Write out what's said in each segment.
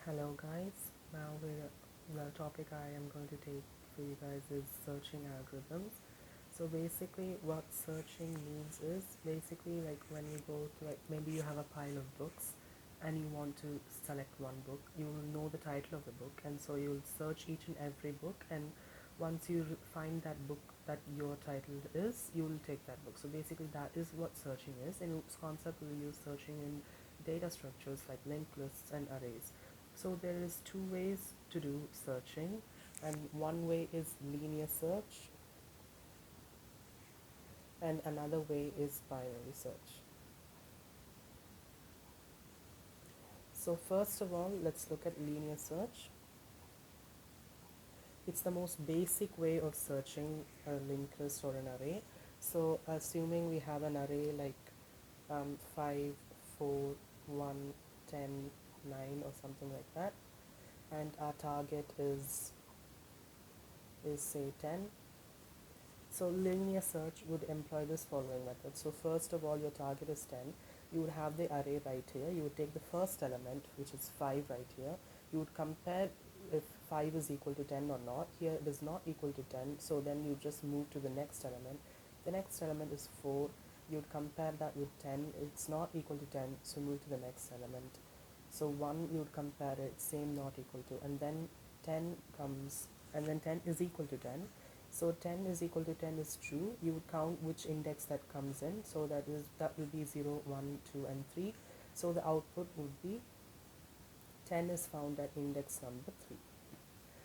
Hello guys, now the topic I am going to take for you guys is searching algorithms. So basically what searching means is basically like when you go to, like, maybe you have a pile of books and you want to select one book, you will know the title of the book, and so you'll search each and every book, and once you find that book that your title is, you will take that book. So basically that is what searching is. In OOPS concept, we use searching in data structures like linked lists and arrays. So there is two ways to do searching, and one way is linear search and another way is binary search. So first of all, let's look at linear search. It's the most basic way of searching a linked list or an array. So assuming we have an array like 5, 4, 1, 10, 9 or something like that, and our target is say 10. So linear search would employ this following method. So first of all, your target is 10. You would have the array right here. You would take the first element, which is 5 right here. You would compare if 5 is equal to 10 or not. Here it is not equal to 10, so then you just move to the next element. The next element is 4. You would compare that with 10. It's not equal to 10, so move to the next element. So 1, you would compare it, same, not equal to, and then 10 comes, and then 10 is equal to 10. So 10 is equal to 10 is true. You would count which index that comes in. So that will be 0, 1, 2, and 3. So the output would be 10 is found at index number 3.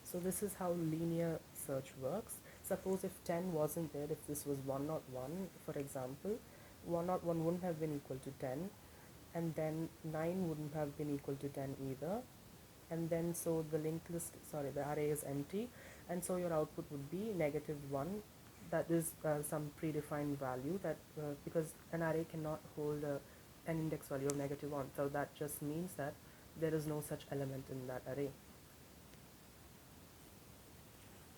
So this is how linear search works. Suppose if 10 wasn't there, if this was 101, for example, 101 wouldn't have been equal to 10, and then 9 wouldn't have been equal to 10 either, and then so the the array is empty, and so your output would be -1. That is some predefined value that because an array cannot hold an index value of -1, so that just means that there is no such element in that array.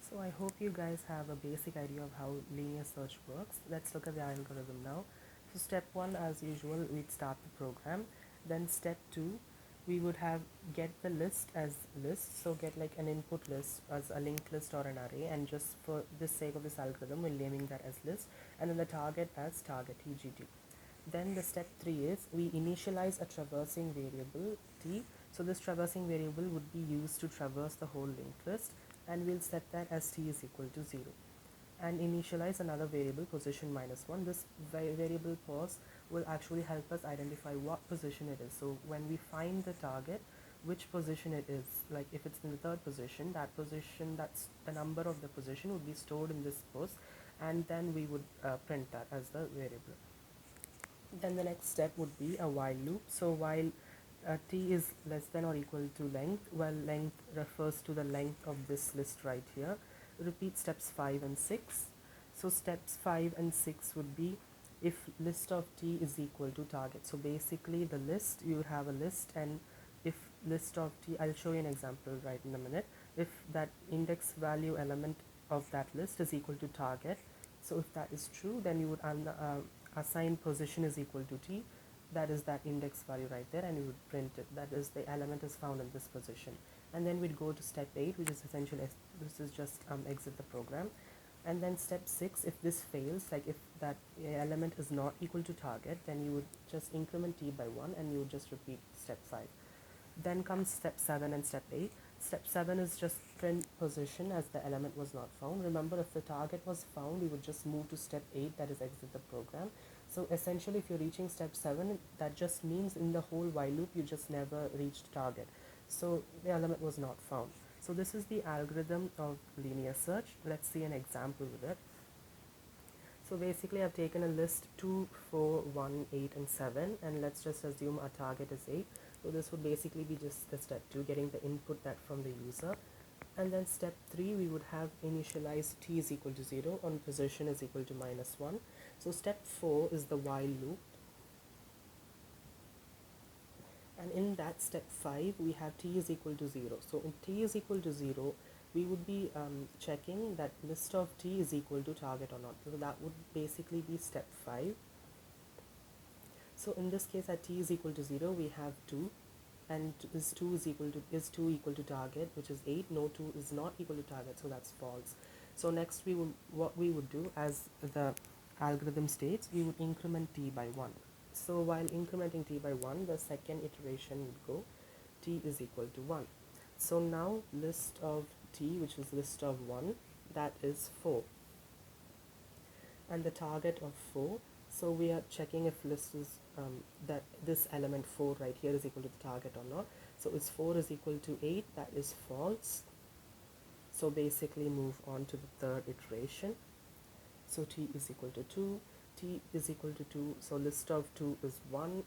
So I hope you guys have a basic idea of how linear search works. Let's look at the algorithm now. So step 1, as usual, we'd start the program. Then step 2, we would have get the list as list. So get like an input list as a linked list or an array, and just for the sake of this algorithm, we're naming that as list, and then the target as target tgt. Then the step 3 is we initialize a traversing variable t. So this traversing variable would be used to traverse the whole linked list, and we'll set that as t is equal to 0, and initialize another variable position -1. This variable pos will actually help us identify what position it is. So when we find the target, which position it is, like if it's in the third position, that position, that's the number of the position, would be stored in this pos, and then we would print that as the variable. Then the next step would be a while loop. So while t is less than or equal to length, while length refers to the length of this list right here, repeat steps 5 and 6. So steps 5 and 6 would be if list of t is equal to target. So basically the list, you have a list, and if list of t, I'll show you an example right in a minute. If that index value element of that list is equal to target, so if that is true, then you would assign position is equal to t, that is that index value right there, and you would print it, that is the element is found in this position. And then we'd go to step 8, which is essentially this is just exit the program. And then step 6, if this fails, like if that element is not equal to target, then you would just increment t by 1, and you would just repeat step 5. Then comes step 7 and step 8. Step 7 is just print position as the element was not found. Remember, if the target was found, we would just move to step 8, that is exit the program. So essentially, if you're reaching step 7, that just means in the whole while loop, you just never reached target. So the element was not found. So this is the algorithm of linear search. Let's see an example with it. So basically I've taken a list 2, 4, 1, 8, and 7, and let's just assume our target is 8. So this would basically be just the step 2, getting the input that from the user. And then step 3, we would have initialize t is equal to 0 on position is equal to -1. So step 4 is the while loop. And in that step 5, we have t is equal to 0. So in t is equal to 0, we would be checking that list of t is equal to target or not. So that would basically be step 5. So in this case, at t is equal to 0, we have 2. and is 2 equal to target, which is 8. No, 2 is not equal to target, so that's false. So next what we would do, as the algorithm states, we would increment t by 1. So while incrementing t by 1, the second iteration would go t is equal to 1. So now list of t, which is list of 1, that is 4, and the target of 4. So we are checking if list is that this element 4 right here is equal to the target or not. So is 4 is equal to 8, that is false. So basically move on to the third iteration. So t is equal to 2, t is equal to 2, so list of 2 is 1,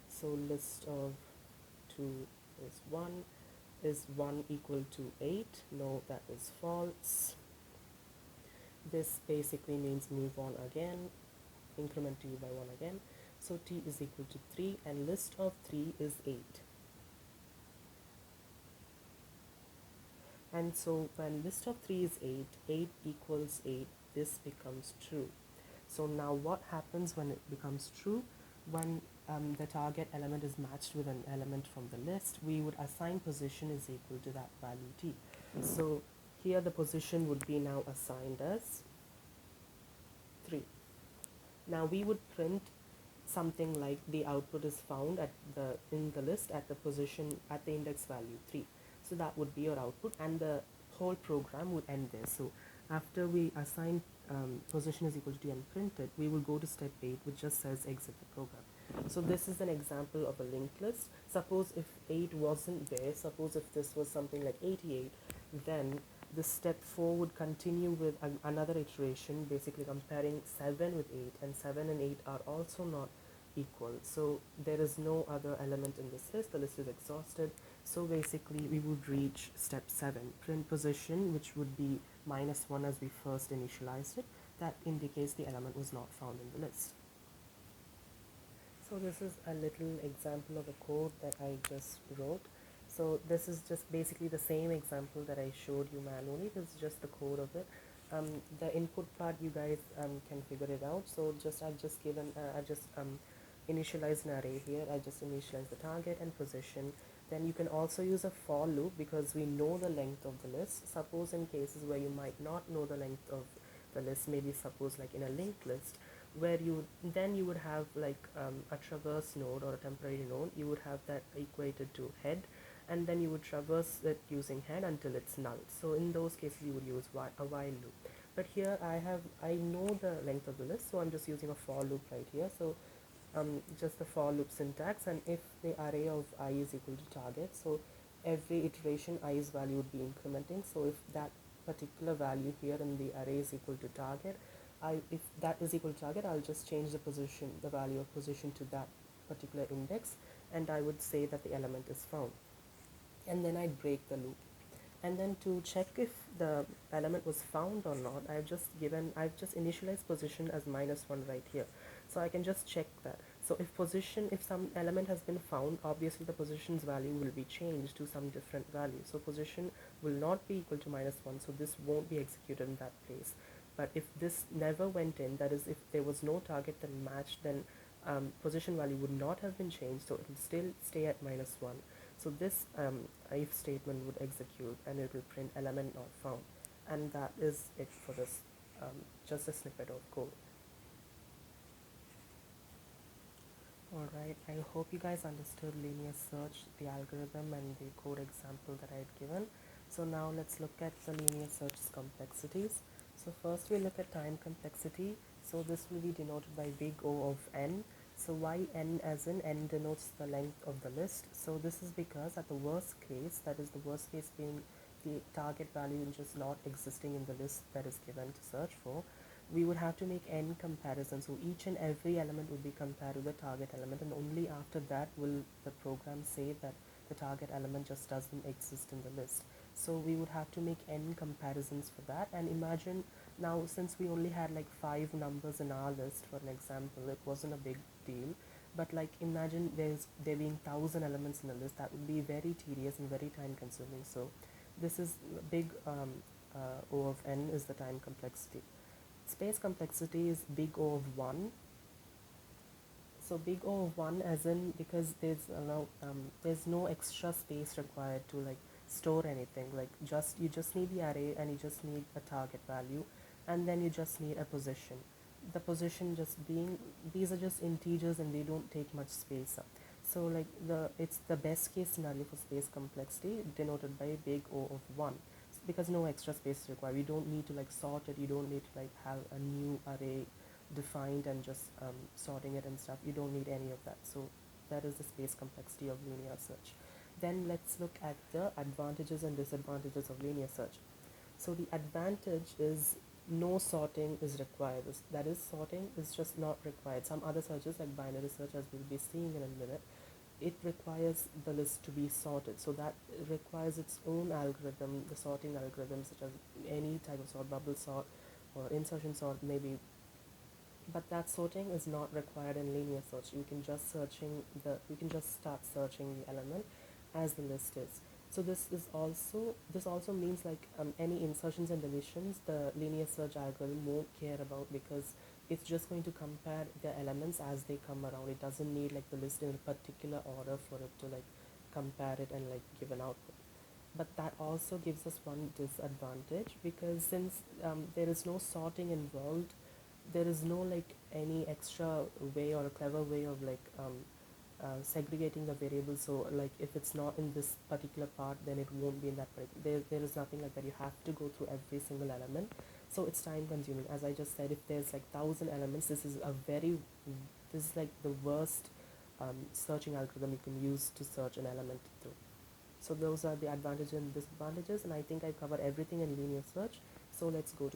so list of 2 is 1. Is 1 equal to 8? No, that is false. This basically means move on again, increment t by 1 again. So t is equal to 3, and list of 3 is 8. And so when list of 3 is 8, 8 equals 8, this becomes true. So now what happens when it becomes true? When the target element is matched with an element from the list, we would assign position is equal to that value t. So here the position would be now assigned as 3. Now we would print something like the output is found at the in the list at the position at the index value 3. So that would be your output, and the whole program would end there. So after we assign position is equal to t and print it, we will go to step 8, which just says exit the program. So this is an example of a linked list. Suppose if 8 wasn't there, suppose if this was something like 88, then the step 4 would continue with another iteration, basically comparing 7 with 8, and 7 and 8 are also not equal. So there is no other element in this list. The list is exhausted. So basically we would reach step 7, print position, which would be -1 as we first initialized it. That indicates the element was not found in the list. So this is a little example of a code that I just wrote. So this is just basically the same example that I showed you manually. This is just the code of it. The input part, you guys can figure it out. So I've just given initialized an array here. I just initialize the target and position. Then you can also use a for loop, because we know the length of the list. Suppose in cases where you might not know the length of the list, maybe suppose like in a linked list, where you would have like a traverse node or a temporary node. You would have that equated to head, and then you would traverse it using head until it's null. So in those cases you would use a while loop. But here I know the length of the list, so I'm just using a for loop right here. So just the for loop syntax, and if the array of I is equal to target, so every iteration i's value would be incrementing. So if that particular value here in the array is equal to target, if that is equal to target, I'll just change the value of position to that particular index, and I would say that the element is found, and then I'd break the loop. And then to check if the element was found or not, I've just initialized position as -1 right here. So I can just check that. So if some element has been found, obviously the position's value will be changed to some different value. So position will not be equal to -1, so this won't be executed in that place. But if this never went in, that is, if there was no target that matched, then position value would not have been changed, so it will still stay at -1. So this if statement would execute, and it will print element not found. And that is it for this, just a snippet of code. Alright, I hope you guys understood linear search, the algorithm, and the code example that I had given. So now let's look at the linear search's complexities. So first we look at time complexity. So this will be denoted by big O of n. So why n, as in n denotes the length of the list. So this is because at the worst case, that is the worst case being the target value just not existing in the list that is given to search for, we would have to make n comparisons. So each and every element would be compared with the target element, and only after that will the program say that the target element just doesn't exist in the list. So we would have to make n comparisons for that. And imagine now, since we only had like 5 numbers in our list, for an example, it wasn't a big deal. But like imagine there being 1,000 elements in the list. That would be very tedious and very time consuming. So this is big O of n is the time complexity. Space complexity is big O of 1. So big O of one, as in because there's no extra space required to like store anything. Like just you just need the array and you just need a target value, and then you just need a position. The position just being these are just integers and they don't take much space up. So like it's the best case scenario for space complexity denoted by big O of one because no extra space is required. We don't need to like sort it. You don't need to like have a new array defined and just sorting it and stuff. You don't need any of that. So that is the space complexity of linear search. Then let's look at the advantages and disadvantages of linear search. So the advantage is no sorting is required. That is, sorting is just not required. Some other searches like binary search, as we'll be seeing in a minute, it requires the list to be sorted. So that requires its own algorithm, the sorting algorithm, such as any type of sort, bubble sort or insertion sort maybe. But that sorting is not required in linear search. You can just start searching the element as the list is. So this also means like any insertions and deletions the linear search algorithm won't care about because it's just going to compare the elements as they come around. It doesn't need like the list in a particular order for it to like compare it and like give an output. But that also gives us one disadvantage because since there is no sorting involved, there is no like any extra way or a clever way of like segregating the variables. So like if it's not in this particular part, then it won't be in that particular. There is nothing like that. You have to go through every single element. So it's time consuming. As I just said, if there's like 1,000 elements, this is like the worst searching algorithm you can use to search an element through. So those are the advantages and disadvantages, and I think I covered everything in linear search. So let's go to